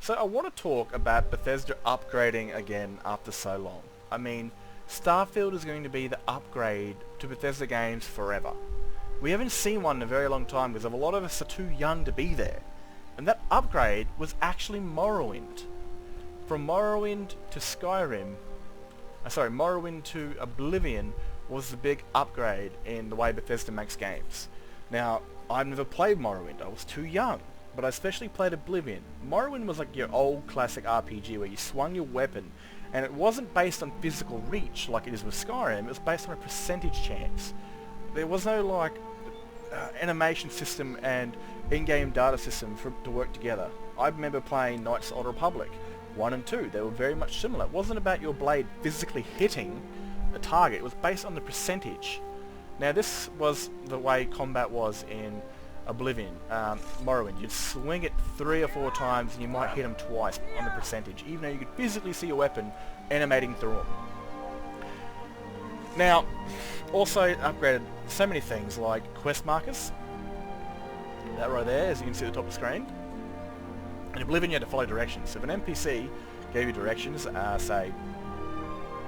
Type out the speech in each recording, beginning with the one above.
So I want to talk about Bethesda upgrading again after so long. I mean, Starfield is going to be the upgrade to Bethesda games forever. We haven't seen one in a very long time because a lot of us are too young to be there. And that upgrade was actually Morrowind. From Morrowind to Skyrim, Morrowind to Oblivion was the big upgrade in the way Bethesda makes games. Now, I've never played Morrowind, I was too young, but I especially played Oblivion. Morrowind was like your old classic RPG where you swung your weapon, and it wasn't based on physical reach like it is with Skyrim, it was based on a percentage chance. There was no like animation system and in-game data system to work together. I remember playing Knights of the Old Republic 1 and 2, they were very much similar. It wasn't about your blade physically hitting a target, it was based on the percentage. Now this was the way combat was in Oblivion, Morrowind. You'd swing it 3 or 4 times and you might hit them twice on the percentage, even though you could physically see your weapon animating through them. Now, also it upgraded so many things like quest markers. That right there, as you can see at the top of the screen. In Oblivion you had to follow directions. So if an NPC gave you directions, say,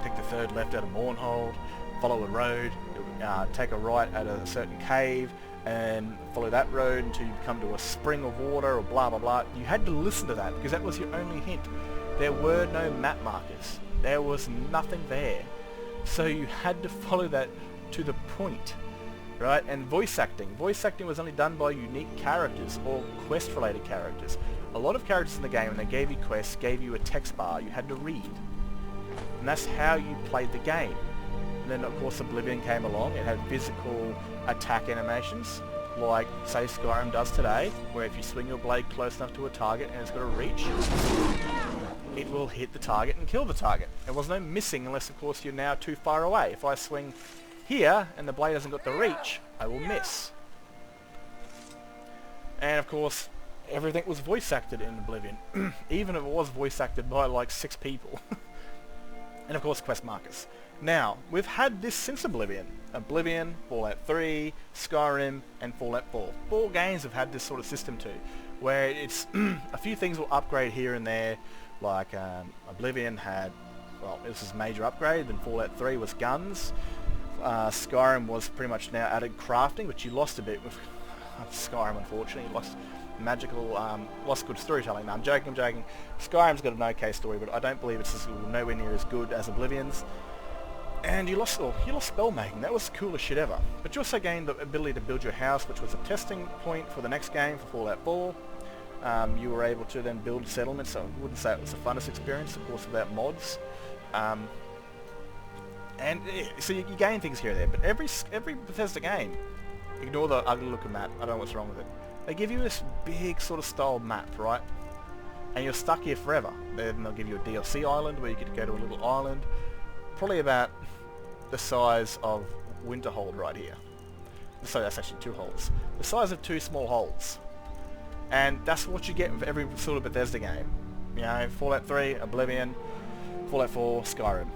take the third left out of Mournhold, follow a road, take a right at a certain cave, and follow that road until you come to a spring of water or blah blah blah. You had to listen to that because that was your only hint. There were no map markers. There was nothing there. So you had to follow that to the point, right? And voice acting. Voice acting was only done by unique characters or quest-related characters. A lot of characters in the game, when they gave you quests, gave you a text bar you had to read. And that's how you played the game. And then of course Oblivion came along. It had physical attack animations, like say Skyrim does today, where if you swing your blade close enough to a target and it's got a reach, it will hit the target and kill the target. There was no missing unless of course you're now too far away. If I swing here and the blade hasn't got the reach, I will miss. And of course everything was voice acted in Oblivion, even if it was voice acted by like 6 people. And of course quest markers. Now, we've had this since Oblivion. Oblivion, Fallout 3, Skyrim, and Fallout 4. 4 games have had this sort of system too, where it's a few things will upgrade here and there, like Oblivion had, well, this was a major upgrade, then Fallout 3 was guns. Skyrim was pretty much now added crafting, which you lost a bit with Skyrim, unfortunately. You lost magical, lost good storytelling. No, I'm joking. Skyrim's got an okay story, but I don't believe it's nowhere near as good as Oblivion's. And you lost spell making. That was the coolest shit ever. But you also gained the ability to build your house, which was a testing point for the next game, for Fallout 4. You were able to then build settlements, so I wouldn't say it was the funnest experience, of course, without mods. So you gain things here and there, but every Bethesda game, ignore the ugly looking map, I don't know what's wrong with it. They give you this big sort of style map, right? And you're stuck here forever. Then they'll give you a DLC island where you get to go to a little island, probably about the size of Winterhold right here. So that's actually 2 holes. The size of 2 small holes. And that's what you get with every sort of Bethesda game. You know, Fallout 3, Oblivion, Fallout 4, Skyrim.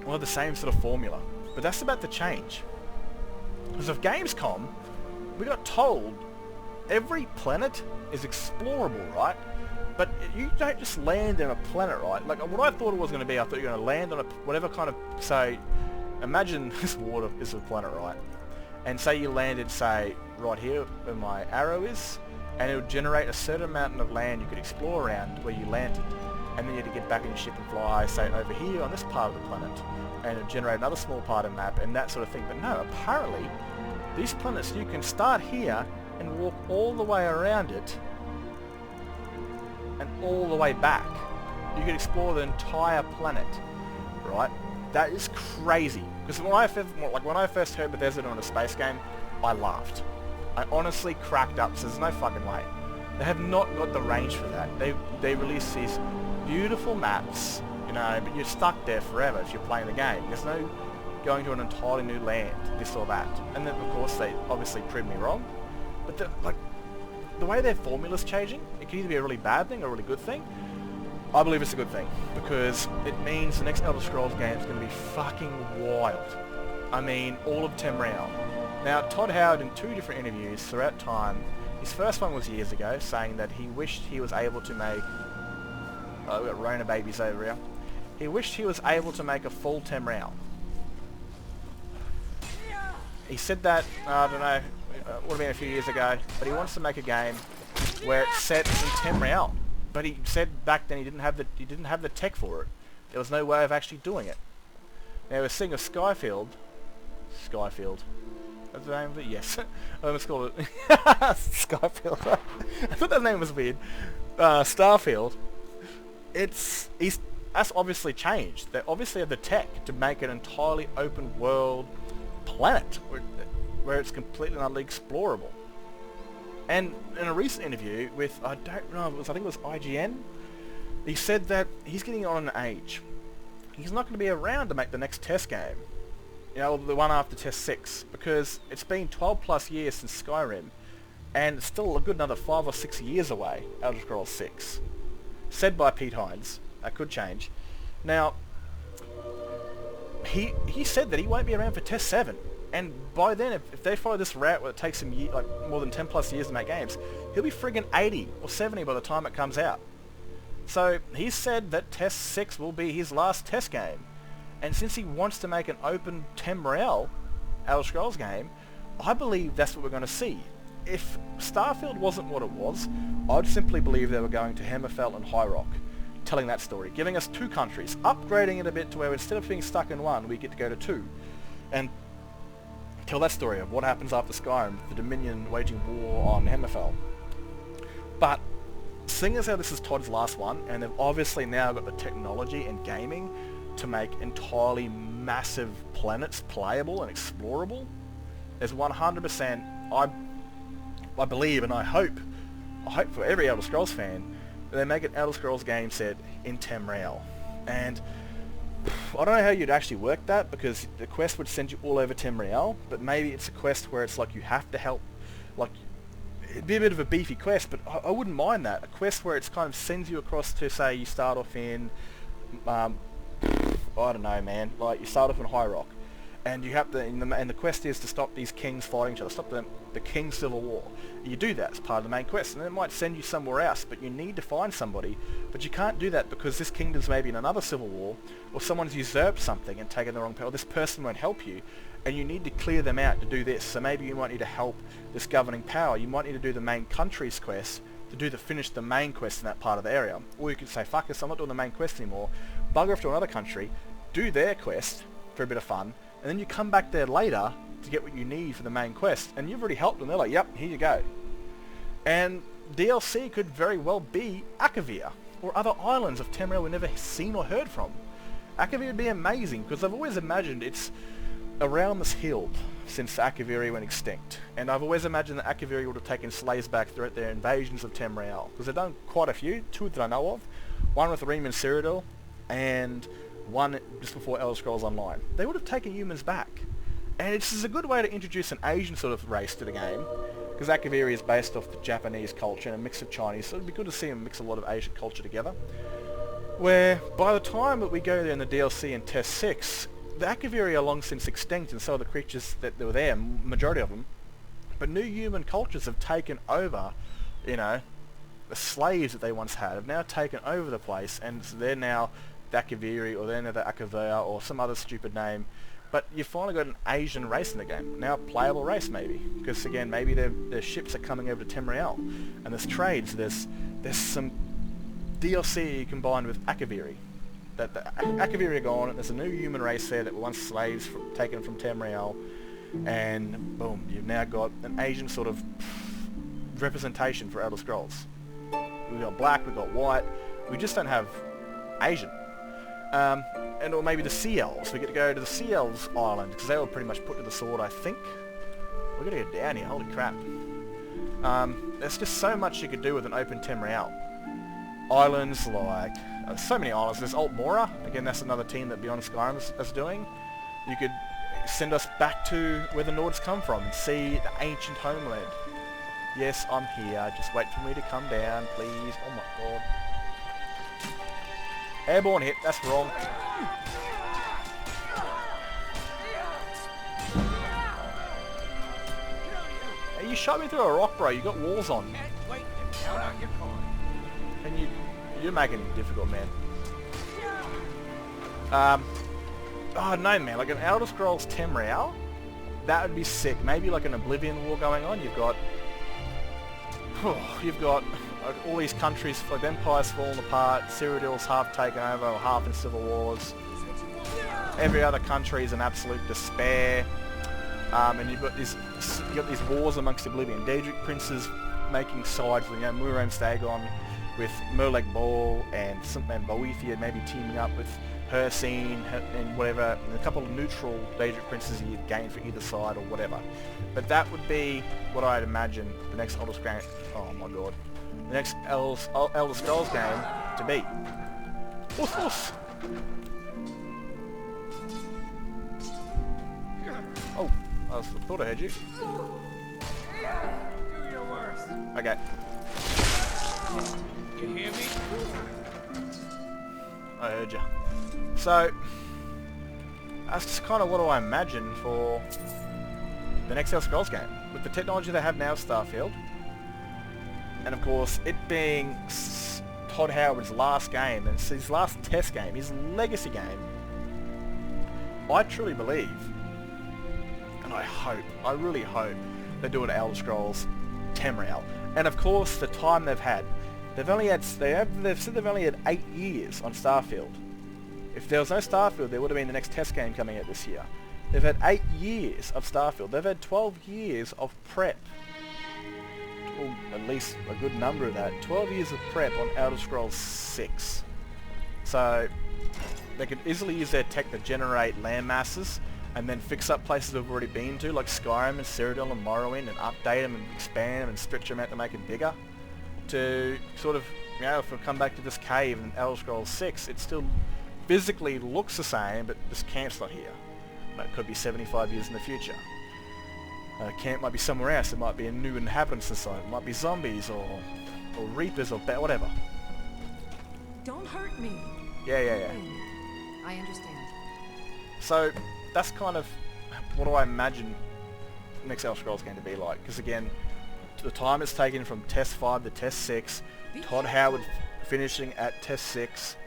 Well, the same sort of formula. But that's about to change. Because of Gamescom, we got told every planet is explorable, right? But you don't just land on a planet, right? Like what I thought it was going to be, I thought you were going to land on a whatever kind of, say, imagine this water is a planet, right? And say you landed, say, right here where my arrow is, and it would generate a certain amount of land you could explore around where you landed. And then you had to get back in your ship and fly, say, over here on this part of the planet, and it would generate another small part of the map and that sort of thing. But no, apparently, these planets, you can start here and walk all the way around it and all the way back. You can explore the entire planet, right? That is crazy. Because when I first heard Bethesda doing a space game, I laughed. I honestly cracked up. So there's no fucking way. They have not got the range for that. They release these beautiful maps, you know, but you're stuck there forever if you're playing the game. There's no going to an entirely new land, this or that. And then of course they obviously proved me wrong. But the way their formula's changing, it can either be a really bad thing or a really good thing. I believe it's a good thing, because it means the next Elder Scrolls game is going to be fucking wild. I mean, all of Tamriel. Now, Todd Howard in 2 different interviews throughout time, His first one was years ago, saying that he wished he was able to make... Oh, we've got Rona babies over here. He wished he was able to make a full Temreal. He said that, I don't know, would have been a few years ago, but he wants to make a game where it's set in Temreal. But he said back then he didn't have the tech for it. There was no way of actually doing it. Now we're seeing a Skyfield. That's the name of it? Yes. I almost called it Skyfield. I thought that name was weird. Starfield. That's obviously changed. They obviously have the tech to make an entirely open world planet where it's completely and utterly explorable. And in a recent interview with, I don't know, I think it was IGN, he said that he's getting on in age. He's not going to be around to make the next test game. You know, the one after Test 6, because it's been 12 plus years since Skyrim, and it's still a good another 5 or 6 years away, Elder Scrolls 6. Said by Pete Hines. That could change. Now, he said that he won't be around for Test 7, and by then, if they follow this route where it takes him like more than 10 plus years to make games, he'll be friggin' 80 or 70 by the time it comes out. So he said that Test 6 will be his last test game. And since he wants to make an open Temreal Elder Scrolls game, I believe that's what we're going to see. If Starfield wasn't what it was, I'd simply believe they were going to Hammerfell and High Rock, telling that story, giving us 2 countries, upgrading it a bit to where instead of being stuck in 1, we get to go to 2. And tell that story of what happens after Skyrim, the Dominion waging war on Hammerfell. But seeing as how this is Todd's last one, and they've obviously now got the technology and gaming to make entirely massive planets playable and explorable, there's 100%, I believe and I hope for every Elder Scrolls fan, that they make an Elder Scrolls game set in Temreal. And I don't know how you'd actually work that, because the quest would send you all over Temreal, but maybe it's a quest where it's like you have to help, like, it'd be a bit of a beefy quest, but I wouldn't mind that. A quest where it's kind of sends you across to, say, you start off in, I don't know, man, like you start off in High Rock, and you have to, and the quest is to stop these kings fighting each other, stop the King Civil War. You do that as part of the main quest, and then it might send you somewhere else, but you need to find somebody, but you can't do that because this kingdom's maybe in another civil war, or someone's usurped something and taken the wrong power, or this person won't help you, and you need to clear them out to do this. So maybe you might need to help this governing power, you might need to do the main country's quest to finish the main quest in that part of the area. Or you could say, fuck this, I'm not doing the main quest anymore, bugger off to another country, do their quest for a bit of fun, and then you come back there later to get what you need for the main quest, and you've already helped them. They're like, yep, here you go. And DLC could very well be Akavir, or other islands of Temreal we've never seen or heard from. Akavir would be amazing, because I've always imagined it's around this hill since Akaviri went extinct, and I've always imagined that Akaviri would have taken slaves back throughout their invasions of Temreal, because they've done quite a few, 2 that I know of, one with Reem and Cyrodiil, and one just before Elder Scrolls Online. They would have taken humans back. And this is a good way to introduce an Asian sort of race to the game, because Akaviri is based off the Japanese culture and a mix of Chinese, so it'd be good to see them mix a lot of Asian culture together. Where, by the time that we go there in the DLC in Test 6, the Akaviri are long since extinct, and so are the creatures that were there, majority of them. But new human cultures have taken over, you know, the slaves that they once had have now taken over the place, and so they're now the Akaviri, or they're now the Akavir, or some other stupid name. But you've finally got an Asian race in the game. Now a playable race, maybe. Because again, maybe their ships are coming over to Temreal, and there's trades, there's some DLC combined with Akaviri. That the Akaviri are gone, and there's a new human race there that were once slaves taken from Temreal, and boom, you've now got an Asian sort of representation for Elder Scrolls. We've got black, we've got white, we just don't have Asian. And or maybe the Sea Elves. We get to go to the Sea Elves island, because they were pretty much put to the sword, I think. We're going to go down here, holy crap. There's just so much you could do with an open Temreal. Islands like, so many islands. There's Alt Mora, again that's another team that Beyond Skyrim is doing. You could send us back to where the Nords come from and see the ancient homeland. Yes, I'm here, just wait for me to come down, please. Oh my god. Airborne hit, that's wrong. Are you you shot me through a rock, bro. You got walls on. Can't wait to count out your coin. And you're making it difficult, man. Oh no, man. Like an Elder Scrolls Tamriel, that would be sick. Maybe like an Oblivion War going on. You've got all these countries, like empires falling apart. Cyrodiil's half taken over, or half in civil wars. Every other country is in absolute despair. And you've got these wars amongst Oblivion. Daedric princes making sides, you know, Muriel Stagon with Merleg Ball and Boethia maybe teaming up with Hircine and whatever, and a couple of neutral Daedric princes you'd gain for either side or whatever. But that would be what I'd imagine the next Elder Scrolls, oh my god, the next Elder Scrolls game to be. Oof, oof. Oh, I thought I heard you. Do your worst. Okay. You hear me? I heard you. So, that's just kind of what I imagine for the next Elder Scrolls game. With the technology they have now of Starfield, and of course it being Todd Howard's last game, and it's his last test game, his legacy game, I truly believe, and I really hope they do it at Elder Scrolls Tamriel. And of course the time they've had, they've said they've only had 8 years on Starfield. If there was no Starfield, there would have been the next test game coming out this year. They've had 8 years of Starfield. They've had 12 years of prep. Well, at least a good number of that. 12 years of prep on Elder Scrolls 6. So they could easily use their tech to generate land masses and then fix up places they've already been to, like Skyrim and Cyrodiil and Morrowind, and update them and expand them and stretch them out to make it bigger. To sort of, you know, if we come back to this cave in Elder Scrolls 6, it still physically looks the same, but this camp's not here. It could be 75 years in the future. Camp might be somewhere else. It might be a new inhabitants inside. It might be zombies or reapers or whatever. Don't hurt me. Yeah. I understand. So that's kind of what do I imagine the next Elder Scrolls game to be like. Because again, the time it's taken from Test 5 to Test 6, Todd Howard finishing at Test 6,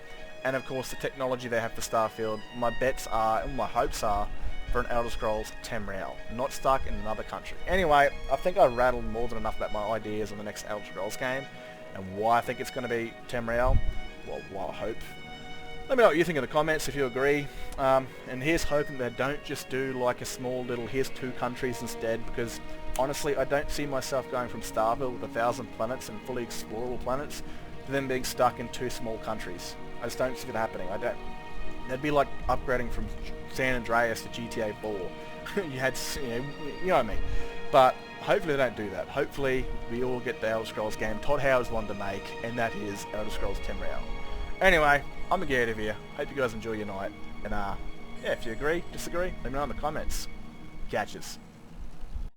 and of course the technology they have for Starfield, my bets are, and my hopes are, for an Elder Scrolls Tamriel, not stuck in another country. Anyway, I think I rattled more than enough about my ideas on the next Elder Scrolls game, and why I think it's going to be Tamriel. Well, I hope. Let me know what you think in the comments if you agree. And here's hoping they don't just do like a small little, here's 2 countries instead, because honestly I don't see myself going from Starfield with 1,000 planets and fully explorable planets to them being stuck in 2 small countries. I just don't see it happening. I don't. That'd be like upgrading from San Andreas to GTA 4. you know what I mean. But hopefully they don't do that. Hopefully we all get the Elder Scrolls game Todd Howard's wanted to make, and that is Elder Scrolls Tamriel. Anyway, I'm gonna get out of here. Hope you guys enjoy your night. And yeah, if you agree, disagree, let me know in the comments. Catches.